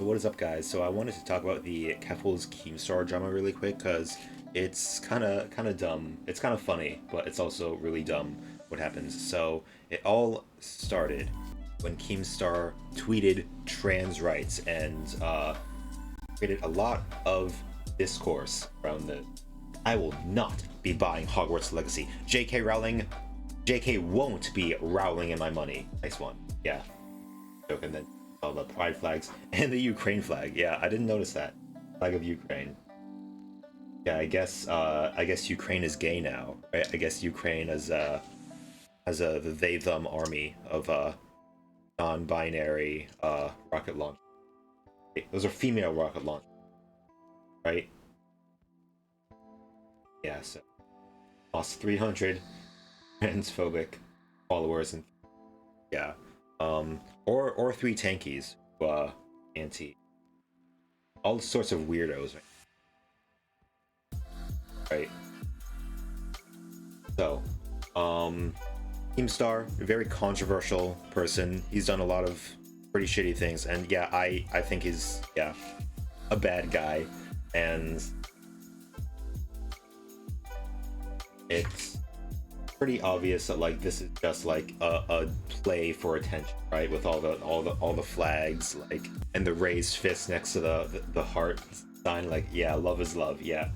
What is up, guys? So I wanted to talk about the Keffals Keemstar drama really quick because it's kind of dumb. It's kind of funny, but it's also really dumb what happens. So it all started when Keemstar tweeted trans rights and created a lot of discourse around the I will not be buying Hogwarts Legacy. J.K. Rowling, J.K. won't be Rowling in my money. Nice one. Yeah. Joke, and then all the pride flags and the Ukraine flag. Yeah, I didn't notice that. Flag of Ukraine. Yeah, I guess Ukraine is gay now, right? I guess Ukraine has a the they them army of non-binary rocket launch. Those are female rocket launch, right? Yeah, so lost 300 transphobic followers and yeah. Or three tankies, anti all sorts of weirdos, right? So, Keemstar, a very controversial person. He's done a lot of pretty shitty things, and yeah, I think he's a bad guy, and it's pretty obvious that like this is just like a play for attention, right? With all the flags, like, and the raised fist next to the heart sign, like, yeah, love is love, yeah,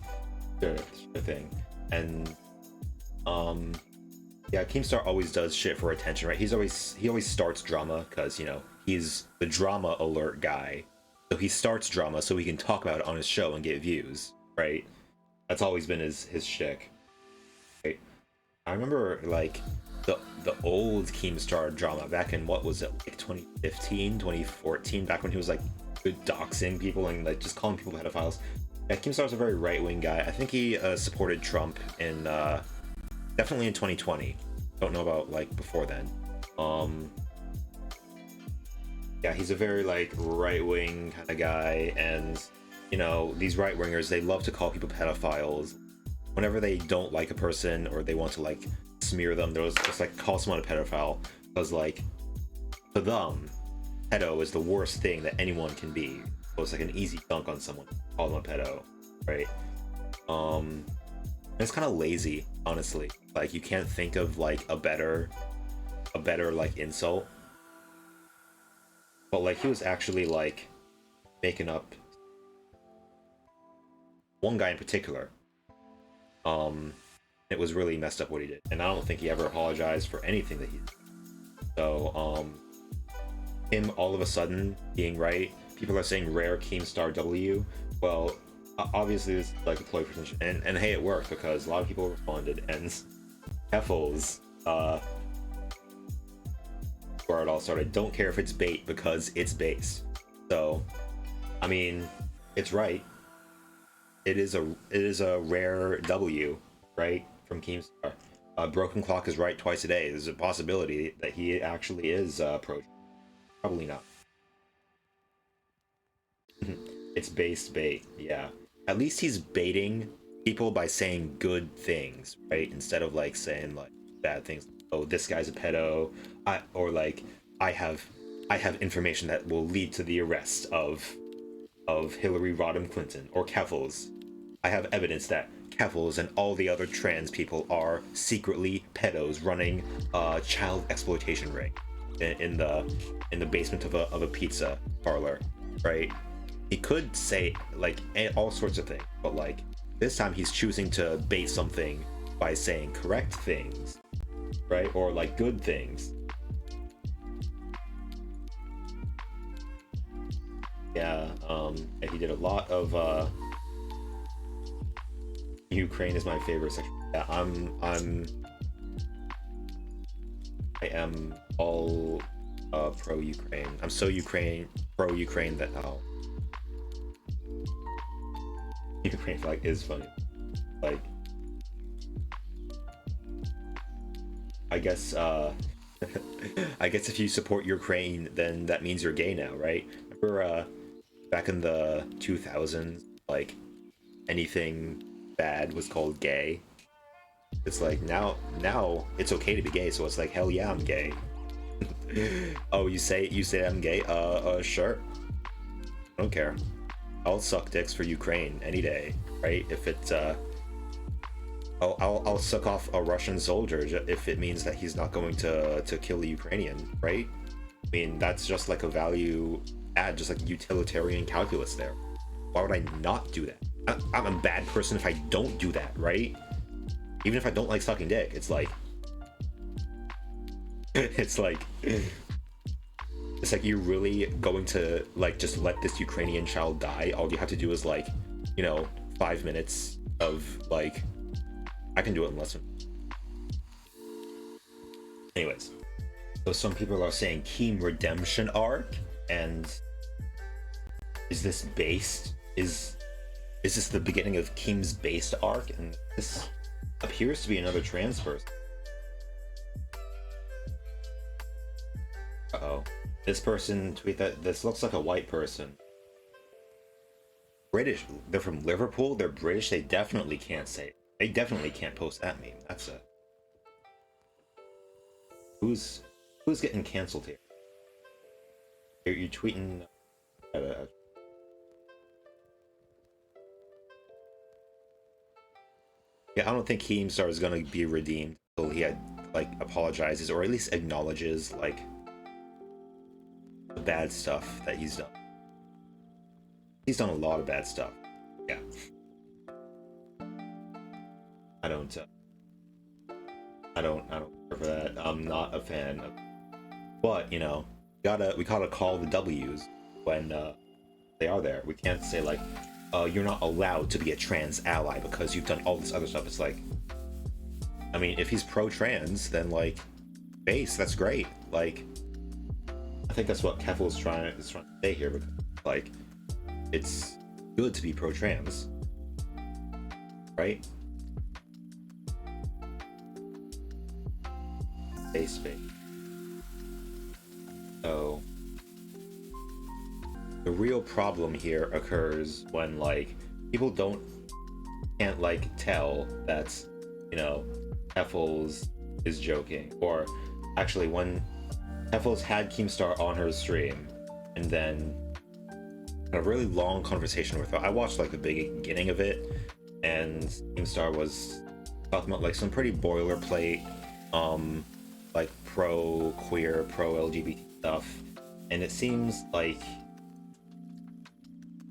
sure thing. And yeah, Keemstar always does shit for attention, right? He always starts drama because, you know, he's the drama alert guy, so he starts drama so he can talk about it on his show and get views, right? That's always been his shtick, right? I remember like the old Keemstar drama back in, what was it, like 2015, 2014, back when he was like doxing people and like just calling people pedophiles. Yeah, Keemstar's a very right-wing guy. I think he supported Trump in definitely in 2020. Don't know about like before then. Yeah, he's a very like right-wing kind of guy, and you know, these right-wingers, they love to call people pedophiles whenever they don't like a person or they want to like smear them. They'll just like call someone a pedophile because like to them, pedo is the worst thing that anyone can be. So it's like an easy dunk on someone, call them a pedo, right? And it's kind of lazy, honestly. Like, you can't think of like a better like insult. But like, he was actually like making up one guy in particular. It was really messed up what he did, and I don't think he ever apologized for anything that he did. So him all of a sudden being right, people are saying rare Keemstar W. Well, obviously it's like a ploy for attention, and hey, it worked because a lot of people responded, and Keffals, where it all started, don't care if it's bait because it's base. So I mean, it's right. It is a rare W, right, from Keemstar. Broken Clock is right twice a day. There's a possibility that he actually is pro. Probably not. It's based bait, yeah. At least he's baiting people by saying good things, right? Instead of like saying like bad things. Oh, this guy's a pedo, or like I have information that will lead to the arrest of Hillary Rodham Clinton or Keffals. I have evidence that Keffals and all the other trans people are secretly pedos running a child exploitation ring in the basement of a pizza parlor, right? He could say like all sorts of things, but like this time he's choosing to bait something by saying correct things, right? Or like good things. Yeah, and he did a lot of Ukraine is my favorite section. Yeah, I am all pro Ukraine. I'm so pro Ukraine that Ukraine flag is funny. Like, I guess I guess if you support Ukraine, then that means you're gay now, right? Remember back in the 2000s, like anything bad was called gay. It's like now it's okay to be gay, so it's like, hell yeah, I'm gay. Oh, you say I'm gay? Sure. I don't care. I'll suck dicks for Ukraine any day, right? If it, I'll suck off a Russian soldier if it means that he's not going to kill the Ukrainian, right? I mean, that's just like a value add, just like utilitarian calculus there. Why would I not do that? I'm a bad person if I don't do that, right? Even if I don't like sucking dick, it's like, it's like you're really going to like just let this Ukrainian child die? All you have to do is like, you know, 5 minutes of like, I can do it in less than. Anyways, so some people are saying Keem redemption arc, and is this based? Is this the beginning of Keem's based arc? And this appears to be another trans person. Uh-oh. This person tweet that this looks like a white person. British. They're from Liverpool. They're British. They definitely can't say it. They definitely can't post that meme. That's a... Who's getting canceled here? You're tweeting... Yeah, I don't think Keemstar is gonna be redeemed until he had, like, apologizes or at least acknowledges, like, the bad stuff that he's done. He's done a lot of bad stuff. Yeah. I don't care for that. I'm not a fan of, but you know, we gotta call the W's when they are there. We can't say like, you're not allowed to be a trans ally because you've done all this other stuff. It's like, I mean, if he's pro-trans, then like, base, that's great. Like, I think that's what Keffals is trying to say here, because like, it's good to be pro-trans, right? Space. So the real problem here occurs when like people can't like tell that's, you know, Keffals is joking, or actually when Keffals had Keemstar on her stream and then had a really long conversation with her. I watched like the beginning of it, and Keemstar was talking about like some pretty boilerplate like pro-queer, pro-LGBT stuff, and it seems like,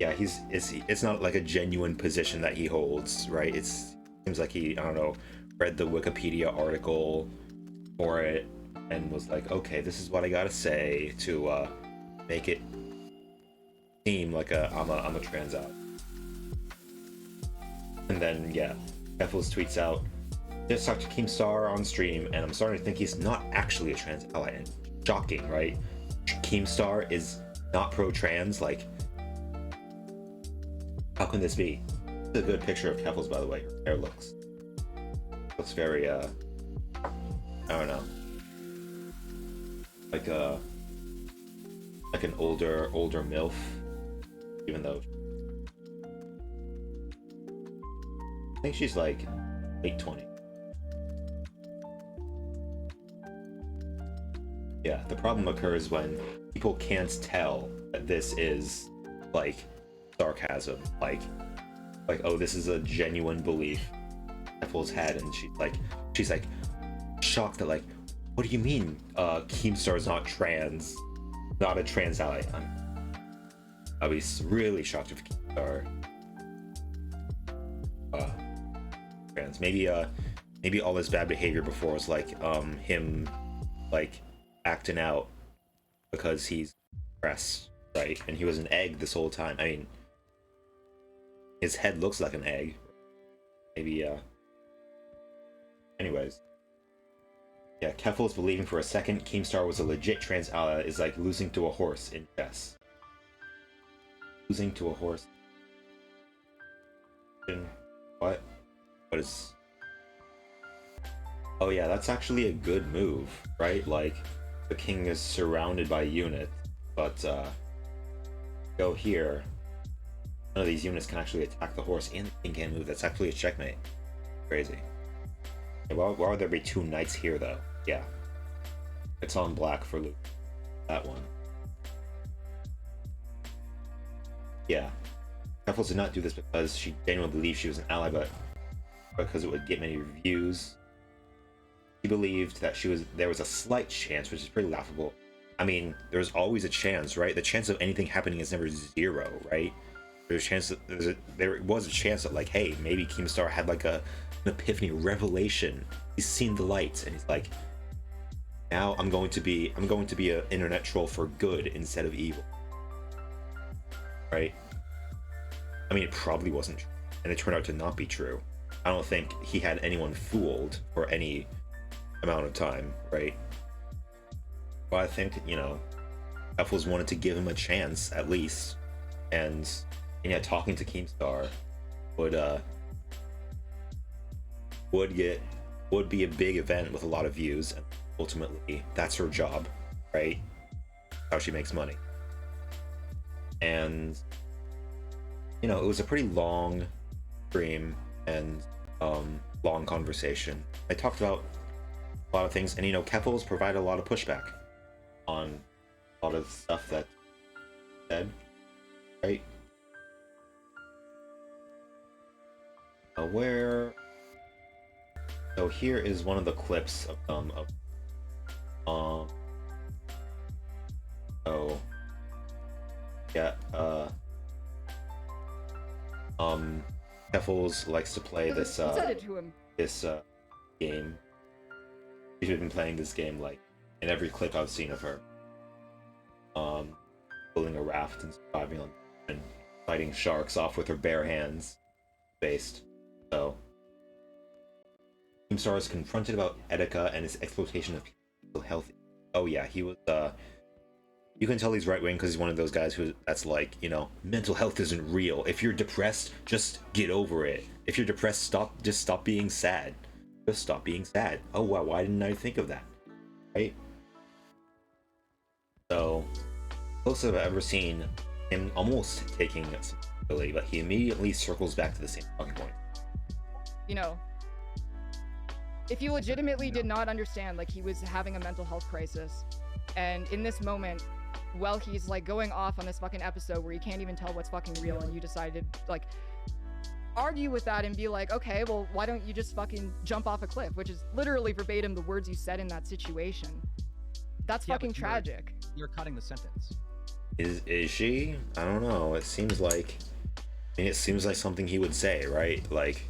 yeah, it's not like a genuine position that he holds, right? It seems like he, I don't know, read the Wikipedia article for it and was like, okay, this is what I gotta say to make it seem like I'm a trans ally. And then yeah, Keffals tweets out, just talked to Keemstar on stream, and I'm starting to think he's not actually a trans ally. And shocking, right? Keemstar is not pro-trans. Like, how can this be? It's a good picture of Keffals, by the way. Her hair looks very I don't know, like an older MILF, even though I think she's like late 20s. Yeah, the problem occurs when people can't tell that this is like sarcasm, like oh, this is a genuine belief Keffals had, and she's like shocked that like, what do you mean Keemstar is not a trans ally? I'll be really shocked if Keemstar trans. Maybe all this bad behavior before was like him like acting out because he's pressed, right? And he was an egg this whole time. I mean, his head looks like an egg. Maybe anyways, yeah, Keffals believing for a second Keemstar was a legit trans ally is like losing to a horse in chess. Losing to a horse. What is... Oh yeah, that's actually a good move, right? Like, the king is surrounded by units, but go here, none of these units can actually attack the horse, and the king can't move. That's actually a checkmate. Crazy. Okay, why would there be two knights here, though? Yeah. It's on black for loot. That one. Yeah, Keffals did not do this because she genuinely believed she was an ally, but because it would get many reviews. She believed that there was a slight chance, which is pretty laughable. I mean, there's always a chance, right? The chance of anything happening is never zero, right? There's a chance that there was a chance that like, hey, maybe Keemstar had like an epiphany, a revelation. He's seen the light, and he's like, now I'm going to be an internet troll for good instead of evil, right? I mean, it probably wasn't true, and it turned out to not be true. I don't think he had anyone fooled for any amount of time, right? But I think, Keffals wanted to give him a chance at least, and yeah, talking to Keemstar would would be a big event with a lot of views, and ultimately that's her job, right? How she makes money. And it was a pretty long stream and long conversation. I talked about a lot of things, and Keffals provided a lot of pushback on a lot of stuff that said, right? Where? So here is one of the clips of oh yeah, Keffals likes to play this game. She's been playing this game like in every clip I've seen of her. Building a raft and surviving on and fighting sharks off with her bare hands. Based. So Keemstar is confronted about Etika and his exploitation of mental health. Oh yeah, he was you can tell he's right wing because he's one of those guys that's like, mental health isn't real. If you're depressed, just get over it. If you're depressed, stop being sad. Just stop being sad. Oh wow, why didn't I think of that? Right? So, closest I've ever seen him almost taking some ability, but he immediately circles back to the same talking point. If you legitimately did not understand, like, he was having a mental health crisis, and in this moment, while he's like going off on this fucking episode where he can't even tell what's fucking real, and you decided like argue with that and be like, okay, well, why don't you just fucking jump off a cliff, which is literally verbatim the words you said in that situation. That's fucking tragic. You're cutting the sentence. Is she? I don't know. It seems like something he would say, right? Like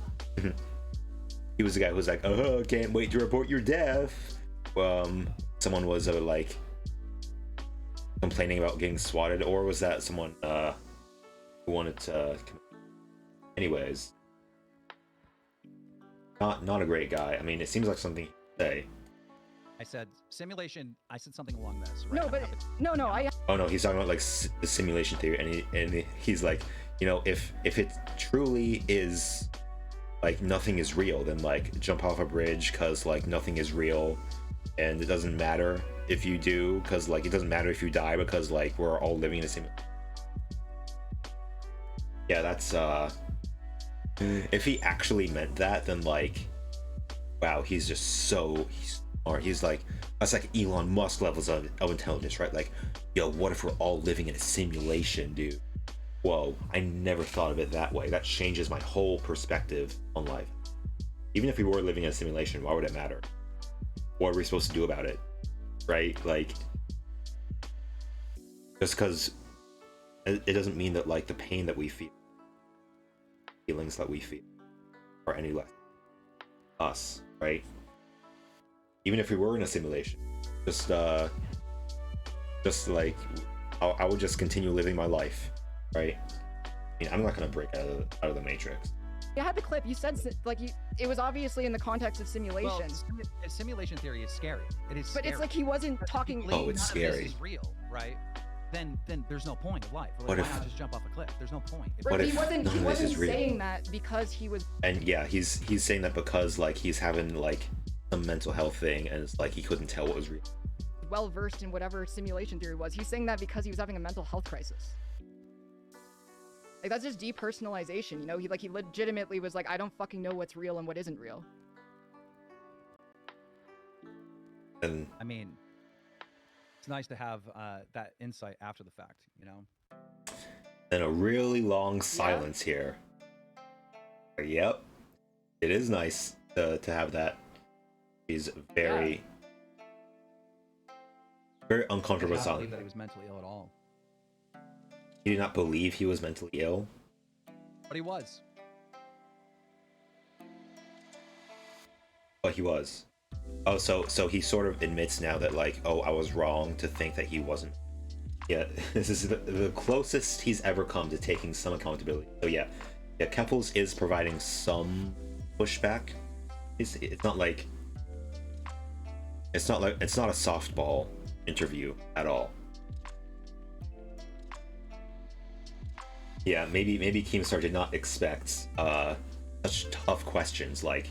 he was the guy who was like, oh, can't wait to report your death. Someone was like complaining about getting swatted, or was that someone who wanted to? Anyways, not a great guy. I mean, it seems like something he'd say. I said simulation. I said something along this. Right? No, but no. Oh no, he's talking about like the simulation theory, and he's like, if it truly is like nothing is real, then like jump off a bridge because like nothing is real, and it doesn't matter if you do, because like it doesn't matter if you die because like we're all living in a simulation. Yeah, that's if he actually meant that, then like, wow, he's just so smart. He's like, that's like Elon Musk levels of intelligence, right? Like, yo, what if we're all living in a simulation, dude? Whoa, I never thought of it that way. That changes my whole perspective on life. Even if we were living in a simulation, why would it matter? What are we supposed to do about it? Right? Like, just because it doesn't mean that like the pain that we feel, feelings that we feel, are any less us, right? Even if we were in a simulation, just like I would just continue living my life, right? I mean, I'm not gonna break out of the matrix. You had the clip. You said like it was obviously in the context of simulation. Well, simulation theory is scary. It is. But scary. it's like he wasn't talking. Oh, it's scary. This is real, right? Then there's no point of life. Like, what why if, not just jump off a cliff? There's no point. But he wasn't saying that because he was. And yeah, he's saying that because like he's having like some mental health thing, and it's like he couldn't tell what was real. Well versed in whatever simulation theory was. He's saying that because he was having a mental health crisis. Like, that's just depersonalization, you know? He legitimately was like, I don't fucking know what's real and what isn't real. And I mean, it's nice to have that insight after the fact, you know? Then a really long silence here. Yep, it is nice to have that. He's very very uncomfortable I did not believe silent. that he was mentally ill at all, He did not believe he was mentally ill. but he was. But he was. Oh, so he sort of admits now that like, oh, I was wrong to think that he wasn't. Yeah, this is the closest he's ever come to taking some accountability. So yeah, Keffals is providing some pushback. It's not like it's not a softball interview at all. Yeah, maybe Keemstar did not expect such tough questions like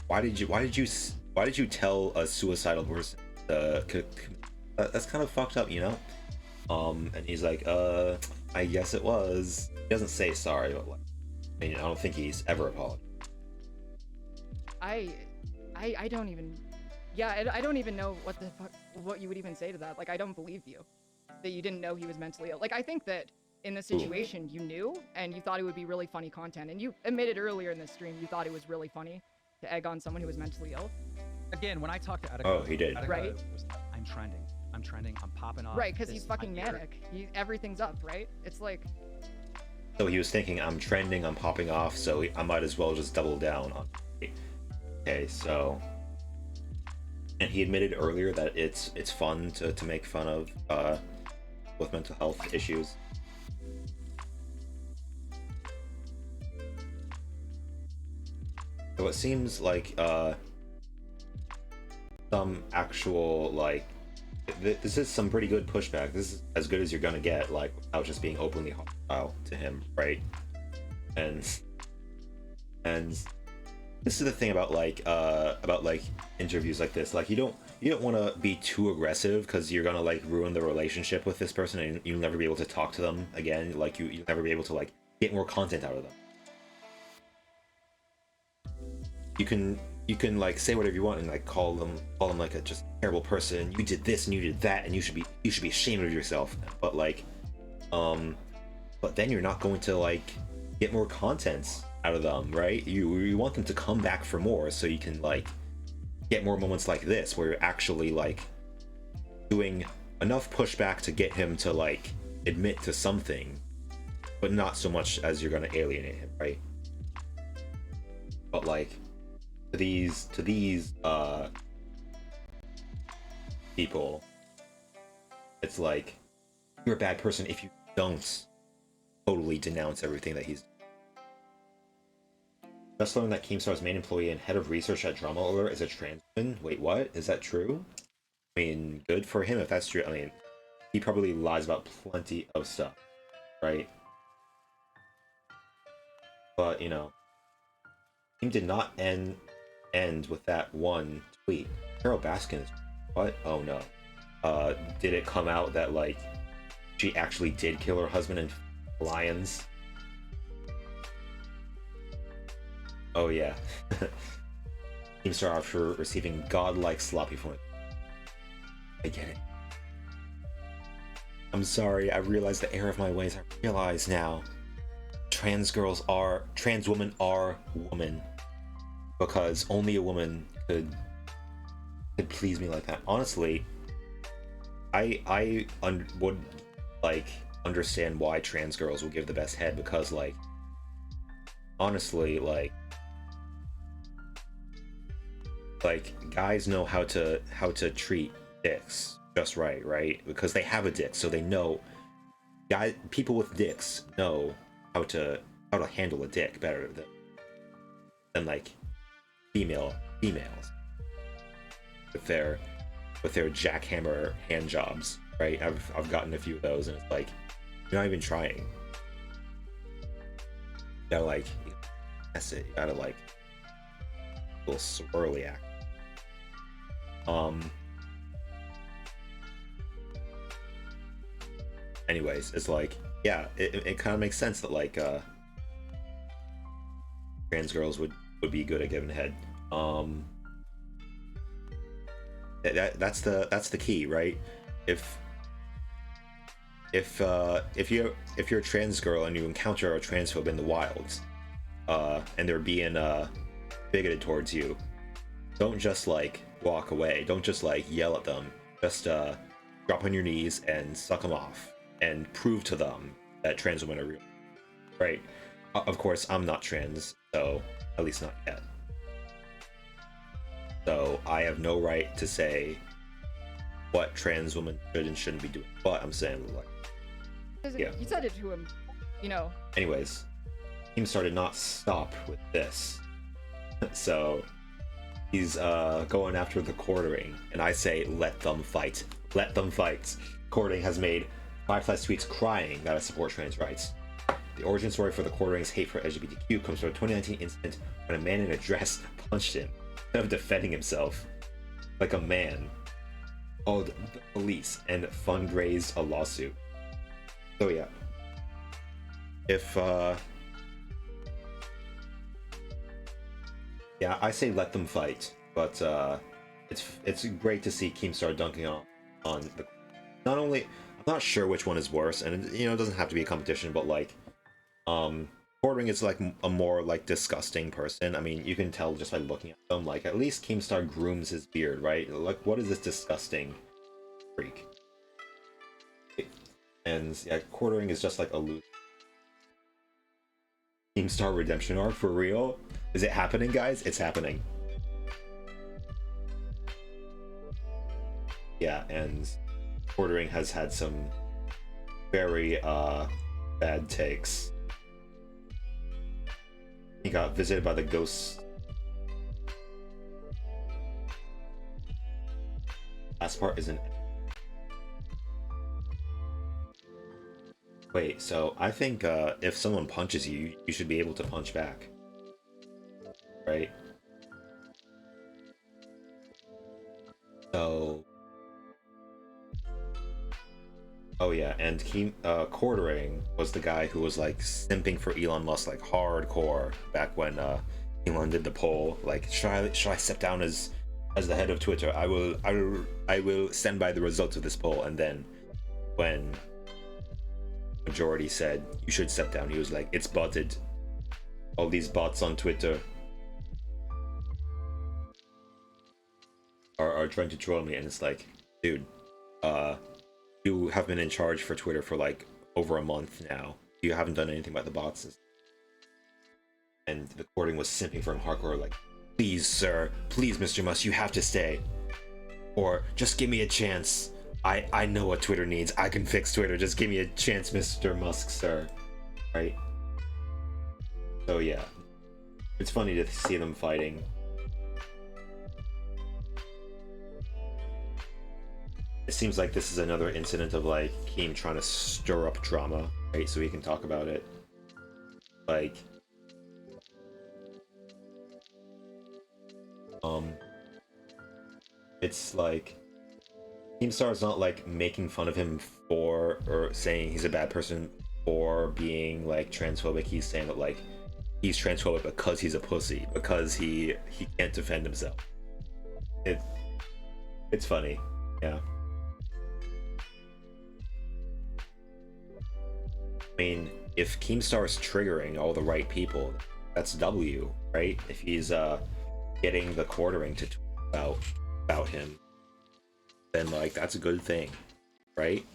why did you tell a suicidal person that's kind of fucked up, you know? And he's like, I guess it was. He doesn't say sorry, but like, I mean, I don't think he's ever apologized. I don't even. Yeah, I don't even know what the fuck, what you would even say to that. Like, I don't believe you that you didn't know he was mentally ill. Like, I think that in the situation you knew and you thought it would be really funny content, and you admitted earlier in the stream you thought it was really funny to egg on someone who was mentally ill. Again, when I talked to Etika, Oh, he did. Etika Right. was like, I'm trending, I'm popping off. Right, because he's I'm fucking here." manic. Everything's up, right? It's like, So he was thinking, I'm trending, I'm popping off, so I might as well just double down on it. Okay, so, and he admitted earlier that it's fun to make fun of with mental health issues. So it seems like some actual like this is some pretty good pushback. This is as good as you're gonna get, like without just being openly hostile to him, right? And this is the thing about like interviews like this. Like you don't want to be too aggressive because you're gonna like ruin the relationship with this person and you'll never be able to talk to them again. Like you'll never be able to like get more content out of them. You can like say whatever you want and like call them like a just terrible person. You did this and you did that and you should be ashamed of yourself. But like but then you're not going to like get more content out of them, right? You want them to come back for more so you can like get more moments like this where you're actually like doing enough pushback to get him to like admit to something, but not so much as you're gonna alienate him, right? But like to these people, it's like you're a bad person if you don't totally denounce everything that he's. Just learned that Keemstar's main employee and head of research at Drama Alert is a trans woman. Wait, what? Is that true? I mean, good for him if that's true. I mean, he probably lies about plenty of stuff, right? But you know, he did not end with that one tweet. Carol Baskin is what? Oh no. Did it come out that like she actually did kill her husband and lions? Oh yeah. Keemstar after receiving godlike sloppy form. I get it. I'm sorry, I realized the error of my ways. I realize now. Trans women are women. Because only a woman could please me like that. Honestly, I would like understand why trans girls will give the best head because like honestly like guys know how to treat dicks just right? Because they have a dick, so they know. People with dicks know how to handle a dick better than like females with their jackhammer hand jobs, right? I've gotten a few of those, and it's like you're not even trying. You gotta like that's it. You gotta like a little swirly act. Anyways, it's like yeah, it kind of makes sense that like trans girls would be good at giving head. That's the key, right? If if you're a trans girl and you encounter a transphobe in the wilds, and they're being bigoted towards you, don't just like walk away. Don't just like yell at them. Just drop on your knees and suck them off and prove to them that trans women are real. Right? Of course, I'm not trans, so at least not yet. So I have no right to say what trans women should and shouldn't be doing. But I'm saying, like, yeah. You said it to him, you know. Anyways, Keemstar did not stop with this. So he's going after the quartering, and I say, let them fight. Let them fight. Quartering has made 5+ tweets crying that I support trans rights. The origin story for the quartering's hate for LGBTQ comes from a 2019 incident when a man in a dress punched him instead of defending himself like a man, called the police, and fundraised a lawsuit. So yeah, if yeah, I say let them fight, but it's great to see Keemstar dunking on the. Not only, I'm not sure which one is worse, and you know, it doesn't have to be a competition, but like, Quartering is like a more like disgusting person. I mean, you can tell just by looking at them. Like, at least Keemstar grooms his beard, right? Like, what is this disgusting freak? And yeah, Quartering is just like a loose Keemstar redemption arc for real. Is it happening, guys? It's happening. Yeah, and Quartering has had some very bad takes. He got visited by the ghosts. Last part isn't. Wait, so I think if someone punches you, you should be able to punch back. Right? So. Oh yeah, and Quartering was the guy who was like simping for Elon Musk like hardcore back when Elon did the poll. Like, should I step down as the head of Twitter? I will stand by the results of this poll. And then when majority said you should step down, he was like, it's botted. All these bots on Twitter are trying to troll me, and it's like, dude, you have been in charge for Twitter for like over a month now. You haven't done anything about the bots. And the Quartering was simping for him hardcore, like, please, sir, please, Mr. Musk, you have to stay. Or just give me a chance. I know what Twitter needs. I can fix Twitter. Just give me a chance, Mr. Musk, sir. Right? So yeah, it's funny to see them fighting. It seems like this is another incident of like Keem trying to stir up drama, right? So we can talk about it. Like, it's like Keemstar is not like making fun of him for, or saying he's a bad person for being like transphobic. He's saying that like he's transphobic because he's a pussy, because he can't defend himself. It's funny, yeah. I mean, if Keemstar is triggering all the right people, that's W, right? If he's getting the Quartering to tweet about him, then like that's a good thing, right?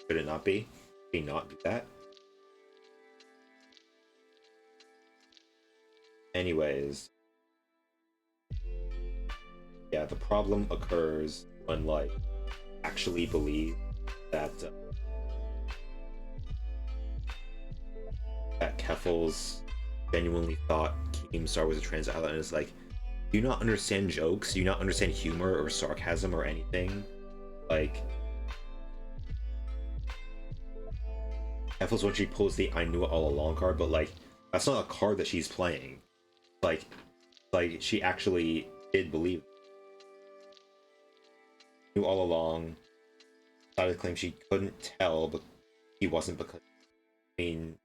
Could it not be? Could he not do that? Anyways, yeah, the problem occurs when like actually believe that that Keffals genuinely thought Keemstar was a trans ally, and it's like, do you not understand jokes? Do you not understand humor or sarcasm or anything? Like, Keffals, when she pulls the I knew it all along card, but like, that's not a card that she's playing. Like she actually did believe. Knew all along. Decided to claim she couldn't tell, but he wasn't, because, I mean,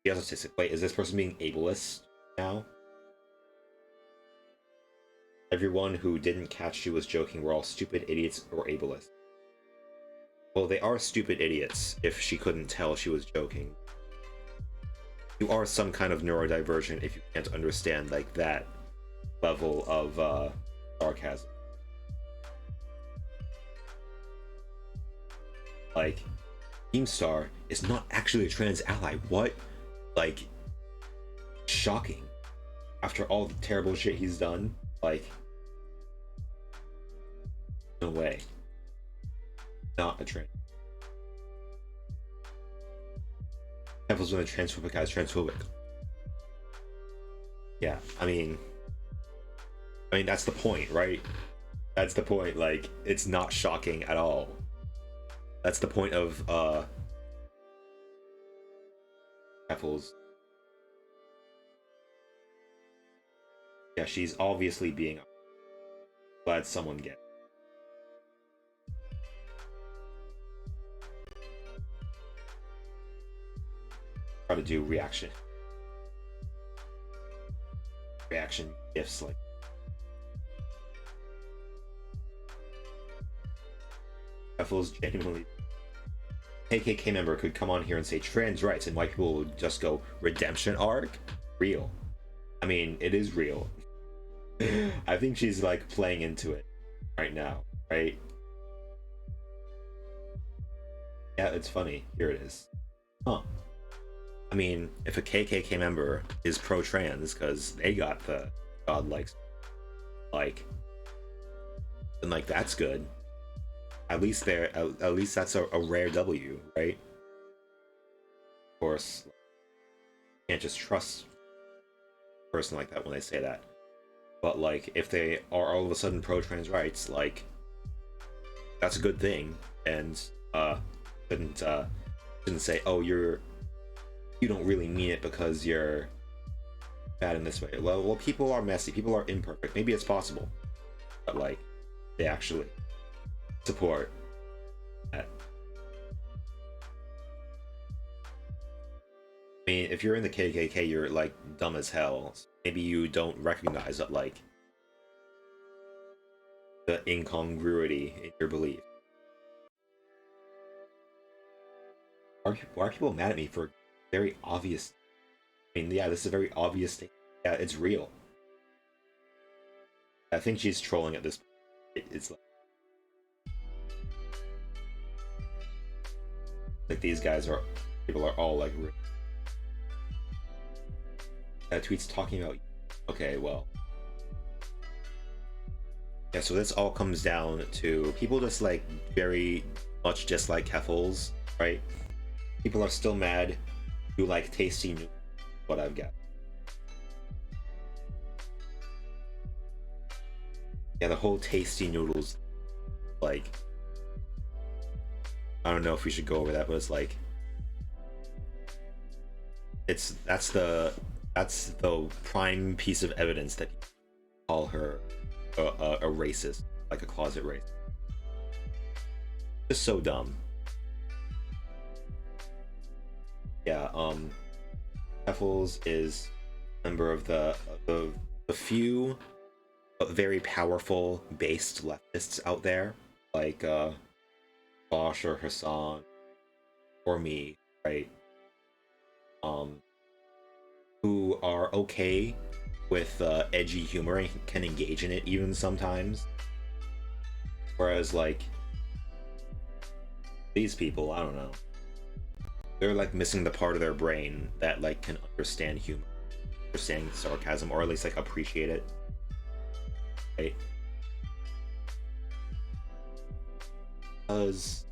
he also says, wait, is this person being ableist now? Everyone who didn't catch she was joking were all stupid idiots or ableist. Well, they are stupid idiots if she couldn't tell she was joking. You are some kind of neurodivergent if you can't understand like that level of sarcasm. Like, Keemstar is not actually a trans ally. What? Like, shocking. After all the terrible shit he's done, like, no way. Not a trans. Keffals when a transphobic guy is transphobic. Yeah, I mean that's the point, right? That's the point. Like, it's not shocking at all. That's the point of Keffals. Yeah, she's obviously being glad someone get. Try to do reaction gifs like Keffals genuinely. KKK member could come on here and say trans rights, and white people would just go redemption arc. Real. I mean, it is real. I think she's like playing into it right now, right? Yeah, it's funny. Here it is. Huh. I mean, if a KKK member is pro-trans because they got the godlikes, like, then like that's good. At least they're at least that's a rare W, right? Of course, you can't just trust a person like that when they say that. But like, if they are all of a sudden pro-trans rights, like, that's a good thing, and shouldn't say, oh, you don't really mean it because you're bad in this way. Well, people are messy, people are imperfect. Maybe it's possible, but like, they actually support that. I mean, if you're in the KKK, you're like dumb as hell. Maybe you don't recognize that, like, the incongruity in your belief. Why are people mad at me for very obvious? I mean, yeah, this is a very obvious thing. Yeah, it's real. I think she's trolling at this point. It's like these guys are, people are all like, that tweet's talking about. Okay, well, yeah. So this all comes down to people just like very much dislike Keffals, right? People are still mad who like tasty noodles. What I've got. Yeah, the whole tasty noodles, like, I don't know if we should go over that, but it's like, that's the prime piece of evidence that you call her a racist, like a closet racist. Just so dumb. Yeah, Keffals is a member of the few but very powerful based leftists out there, like Bosch or Hassan or me, right? Who are okay with edgy humor and can engage in it even sometimes. Whereas like these people, I don't know, they're like missing the part of their brain that like can understand humor, understand sarcasm, or at least like appreciate it, right? Because,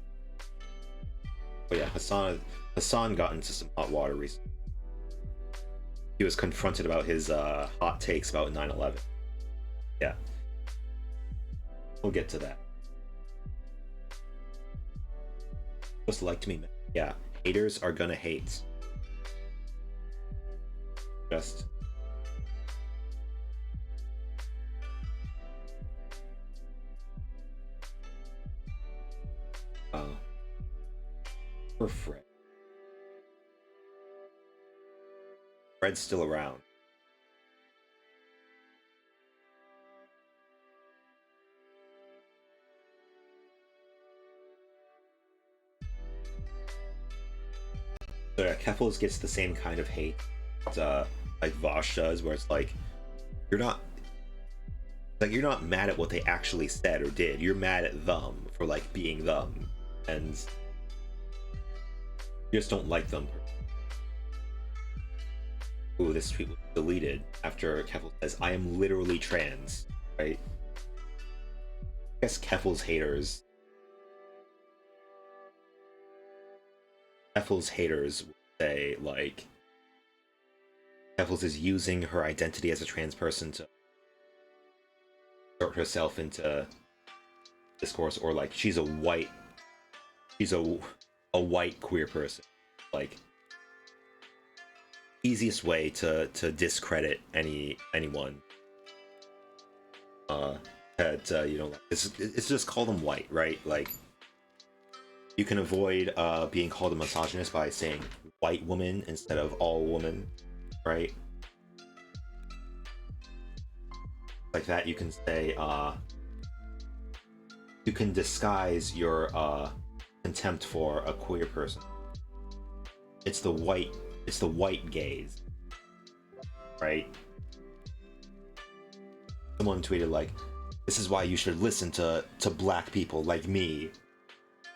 oh yeah, Hassan got into some hot water recently. He was confronted about his hot takes about 9/11. Yeah, we'll get to that. Just like me, man. Yeah, haters are gonna hate. Just for Fred. Fred's still around. Keffals gets the same kind of hate like Vosh does, where it's like you're not you're not mad at what they actually said or did. You're mad at them for like being them, and you just don't like them. Ooh, this tweet was deleted after Keffals says, "I am literally trans." Right? I guess Keffals haters would say like Keffals is using her identity as a trans person to insert herself into discourse, or like she's a white queer person. Like easiest way to discredit anyone that you know, it's just call them white, right? Like you can avoid being called a misogynist by saying white woman instead of all woman, right? Like that, you can say you can disguise your contempt for a queer person. It's the white gaze, right? Someone tweeted like, "This is why you should listen to black people like me."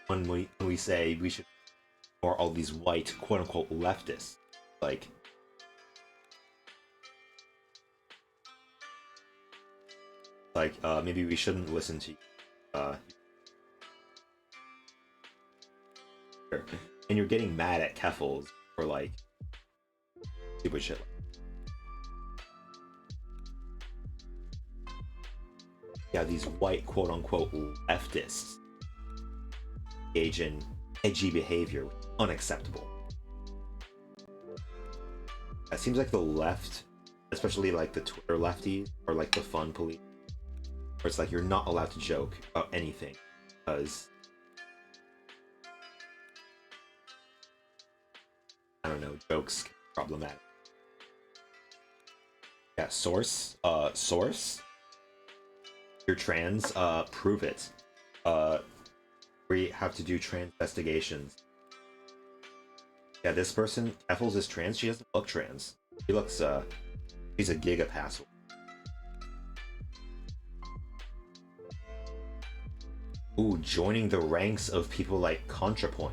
When we say we should, or all these white quote unquote leftists, like maybe we shouldn't listen to and you're getting mad at Keffals for like stupid shit. Yeah, these white quote unquote leftists engage in edgy behavior, unacceptable. It seems like the left, especially like the Twitter lefties, or like the fun police, where it's like you're not allowed to joke about anything because I don't know, jokes can be problematic. Yeah, source. You're trans, prove it. We have to do trans investigations. Yeah, this person, Keffals, is trans. She doesn't look trans. She looks, she's a gigapassel. Ooh, joining the ranks of people like ContraPoint.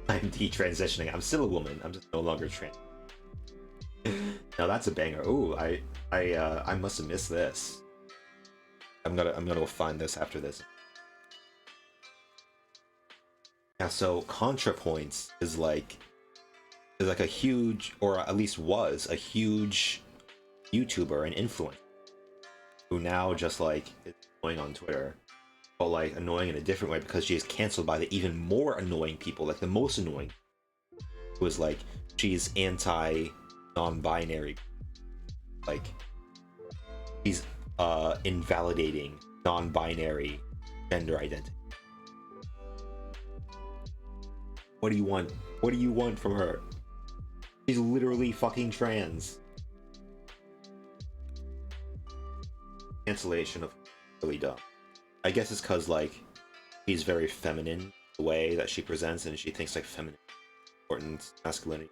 I'm detransitioning. I'm still a woman. I'm just no longer trans. Now that's a banger. Ooh, I must have missed this. I'm gonna go find this after this. Yeah, so ContraPoints is like a huge, or at least was a huge YouTuber and influencer who now just like is annoying on Twitter, but like annoying in a different way because she is canceled by the even more annoying people, like the most annoying, who is like she's anti non-binary, like she's invalidating non-binary gender identity. What do you want? What do you want from her? She's literally fucking trans. Cancellation of really dumb. I guess it's because like she's very feminine the way that she presents, and she thinks like feminine important masculinity.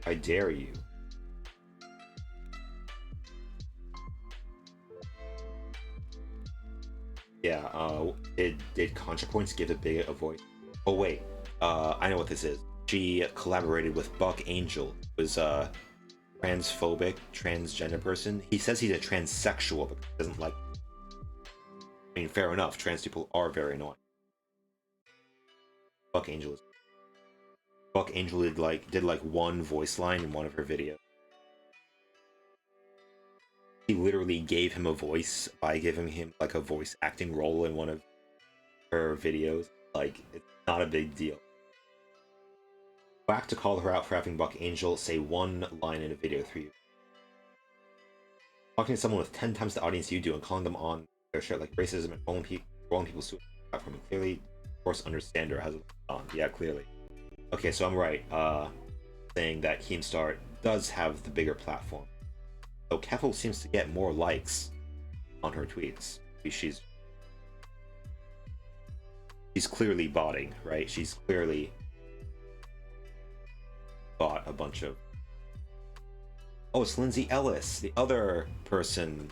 I dare you. Yeah, did ContraPoints give it big a voice? Oh wait, I know what this is. She collaborated with Buck Angel, who was a transphobic transgender person. He says he's a transsexual, but doesn't like. I mean, fair enough. Trans people are very annoying. Buck Angel did like one voice line in one of her videos. He literally gave him a voice by giving him like a voice acting role in one of her videos. Like, it's not a big deal. Whack to call her out for having Buck Angel say one line in a video through you. Talking to someone with 10 times the audience you do and calling them on their shit like racism and rolling people's suicide platform, and clearly course understand her has on. Yeah, clearly. Okay, so I'm right. Saying that Keemstar does have the bigger platform. So Keffals seems to get more likes on her tweets. Maybe she's clearly botting, right? She's clearly bought a bunch of. Oh, it's Lindsay Ellis, the other person,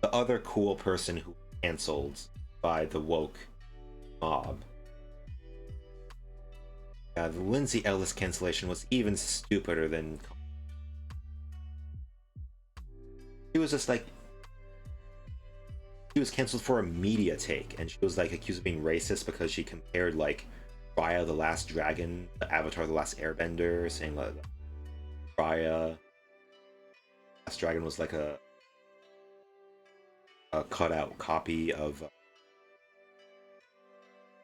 the other cool person who was canceled by the woke mob. Yeah, the Lindsay Ellis cancellation was even stupider than. She was just like. She was canceled for a media take, and she was like accused of being racist because she compared like Raya the Last Dragon, the Avatar the Last Airbender, saying like Raya Last Dragon was like a cutout copy of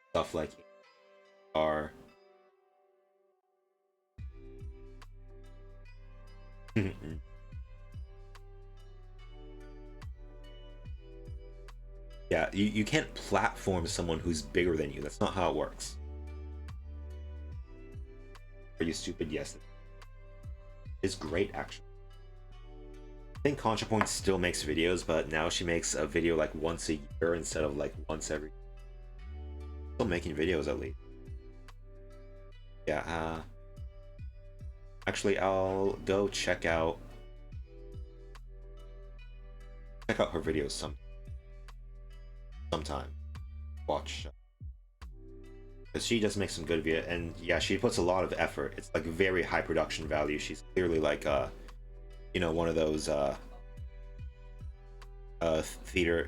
stuff like are. Yeah, you can't platform someone who's bigger than you. That's not how it works. Are you stupid? Yes. It's great, actually. I think ContraPoint still makes videos, but now she makes a video like once a year instead of like once every. Still making videos at least. Yeah. Actually, I'll go check out her videos sometime. Watch. Because she does make some good video, and yeah, she puts a lot of effort. It's like very high production value. She's clearly like you know, one of those theater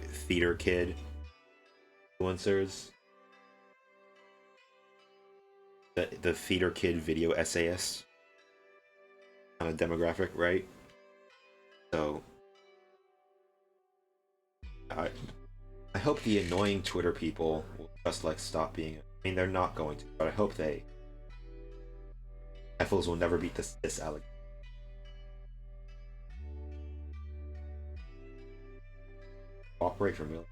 kid influencers. The theater kid video essayist kind of demographic, right? So I hope the annoying Twitter people will just like stop being. I mean, they're not going to, but I hope they. Keffals will never beat this allegation. Operate for real.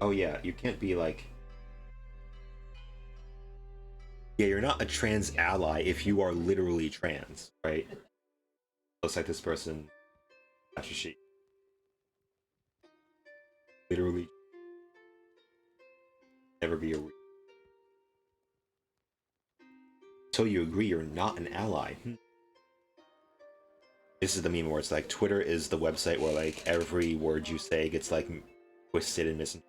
Oh yeah, you can't be like. Yeah, you're not a trans ally if you are literally trans, right? Looks like this person. Actually, she literally never be a. So you agree you're not an ally. This is the meme where it's like Twitter is the website where like every word you say gets like twisted and misinterpreted.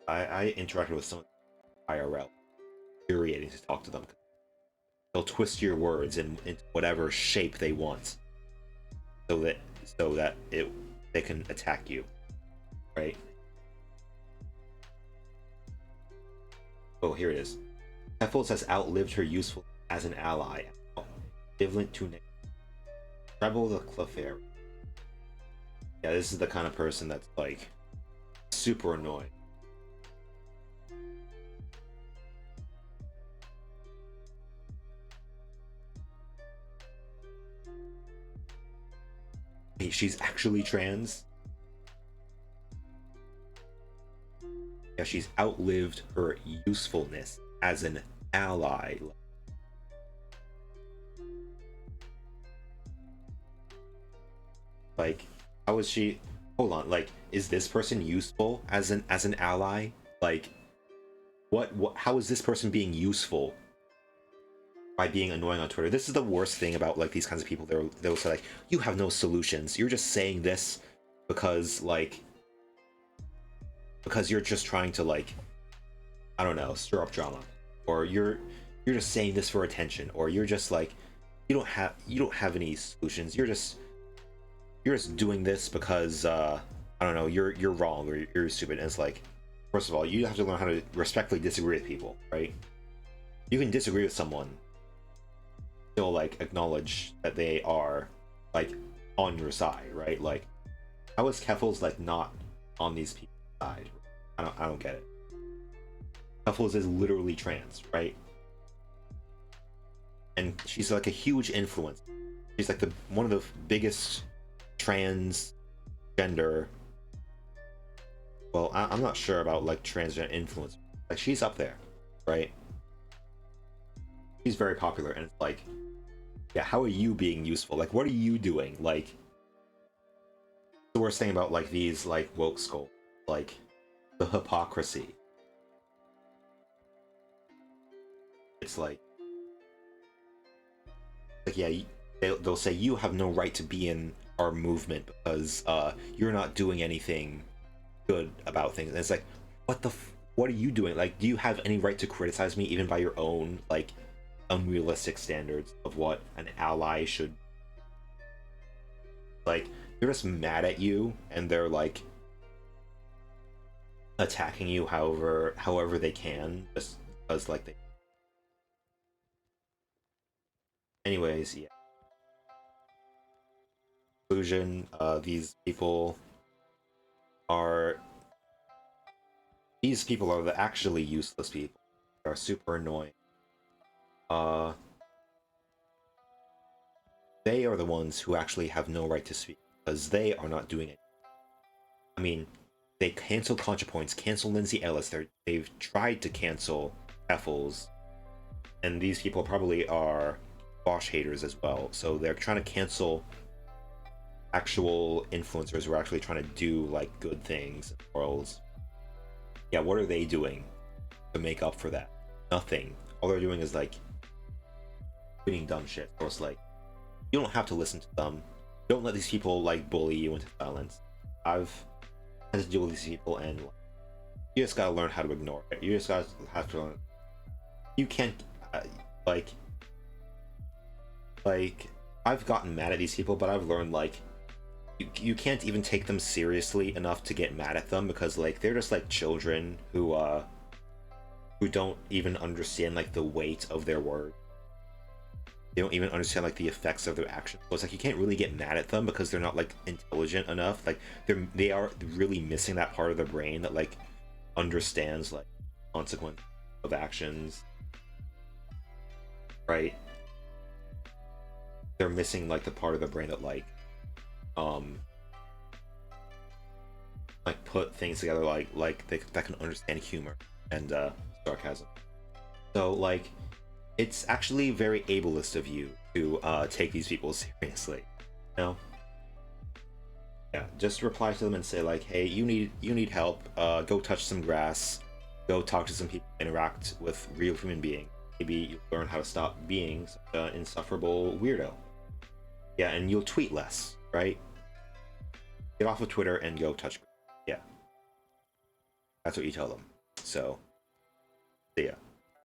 I interacted with someone IRL. Infuriating to talk to them. They'll twist your words into whatever shape they want, so that they can attack you, right? Oh, here it is. Keffals has outlived her useful as an ally, equivalent to Treble the Clefairy. Yeah, this is the kind of person that's like super annoying. Hey, she's actually trans. Yeah, she's outlived her usefulness as an ally. Like, how is she? Hold on. Like, is this person useful as an ally? Like, what? How is this person being useful by being annoying on Twitter? This is the worst thing about like these kinds of people. They'll say like, you have no solutions. You're just saying this because you're just trying to like, I don't know, stir up drama, or you're just saying this for attention, or you're just like, you don't have any solutions. You're just doing this because I don't know, you're wrong or you're stupid. And it's like, first of all, you have to learn how to respectfully disagree with people, right? You can disagree with someone, still like acknowledge that they are like on your side, right? Like, how is Keffals like not on these people's side? I don't get it. Keffals is literally trans, right? And she's like a huge influence. She's like one of the biggest transgender well, I'm not sure about like transgender influence. Like she's up there, right? She's very popular, and it's like, yeah, how are you being useful? Like, what are you doing? Like, the worst thing about like these like woke skulls, like the hypocrisy. It's like yeah, they'll say you have no right to be in our movement because you're not doing anything good about things. And it's like, what are you doing? Like, do you have any right to criticize me even by your own like unrealistic standards of what an ally should? Like, they're just mad at you and they're like attacking you however they can, just because like they. Anyways, yeah. Conclusion: these people are the actually useless people. They are super annoying. Uh, they are the ones who actually have no right to speak because they are not doing it. I mean, they cancel ContraPoints, cancel Lindsay Ellis. They've tried to cancel Keffals, and these people probably are Bosch haters as well. So they're trying to cancel actual influencers who are actually trying to do like good things in the world. Yeah, what are they doing to make up for that? Nothing. All they're doing is like tweeting dumb shit. Or it's like, you don't have to listen to them. Don't let these people like bully you into silence. I've had to deal with these people, and like, you just gotta learn how to ignore it. You just gotta have to learn. You can't like I've gotten mad at these people, but I've learned like you can't even take them seriously enough to get mad at them because like they're just like children who don't even understand like the weight of their words. They don't even understand like the effects of their actions. So it's like you can't really get mad at them because they're not like intelligent enough. Like they are really missing that part of the brain that like understands like consequence of actions. Right? They're missing like the part of the brain that like put things together that can understand humor and sarcasm. So like it's actually very ableist of you to take these people seriously. You know? Yeah, just reply to them and say like, hey, you need help. Go touch some grass. Go talk to some people. Interact with real human beings. Maybe you'll learn how to stop being such an insufferable weirdo. Yeah, and you'll tweet less, right? Get off of Twitter and go touch. Yeah, that's what you tell them. So, see ya.